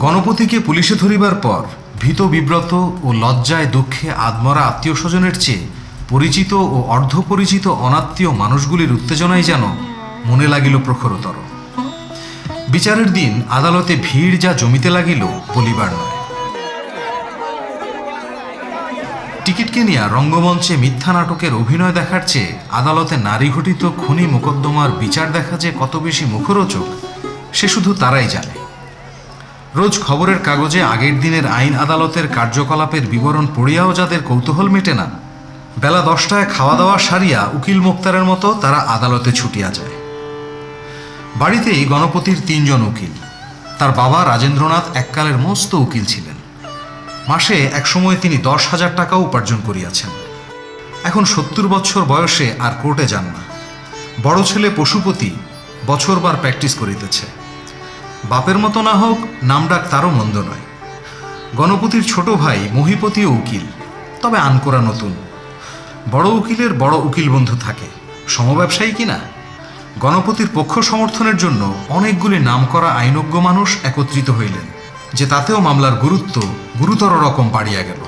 গণপতিকে পুলিশে ধরিবার পর ভীত বিব্রত ও লজ্জায় দুঃখে আদমরা আত্মীয় স্বজনের চেয়ে পরিচিত ও অর্ধপরিচিত অনাত্মীয় মানুষগুলির উত্তেজনাই যেন মনে লাগিল প্রখরতর। বিচারের দিন আদালতে ভিড় যা জমিতে লাগিল বলিবার নয়। টিকিট কিনিয়া রঙ্গমঞ্চে মিথ্যা নাটকের অভিনয় দেখার চেয়ে আদালতে নারী ঘটিত খুনি মোকদ্দমার বিচার দেখা যে কত বেশি মুখরোচক সে শুধু তারাই জানে। রোজ খবরের কাগজে আগের দিনের আইন আদালতের কার্যকলাপের বিবরণ পড়িয়াও যাদের কৌতূহল মেটে না, বেলা 10টায় খাওয়া দাওয়া সারিয়া উকিল মোক্তারের মতো তারা আদালতে ছুটিয়া যায়। বাড়িতেই গণপতির 3 জন উকিল। তার বাবা রাজেন্দ্রনাথ এককালের মস্ত উকিল ছিলেন। মাসে একসময় তিনি 10,000 টাকাও উপার্জন করিয়াছেন। এখন 70 বছর বয়সে আর কোর্টে যান না। বড় ছেলে পশুপতি বছরবার প্র্যাকটিস করিতেছে। বাপের মতো না হোক, নামডাক তারও মন্দ নয়। গণপতির ছোট ভাই মহিপতিও উকিল, তবে আনকোরা নতুন। বড় উকিলের বড় উকিল বন্ধু থাকে, সমব্যবসায়ী কিনা। গণপতির পক্ষ সমর্থনের জন্য অনেকগুলি নামকরা আইনজ্ঞ মানুষ একত্রিত হইলেন, যে তাতেও মামলার গুরুত্ব গুরুতর রকম বাড়িয়া গেল।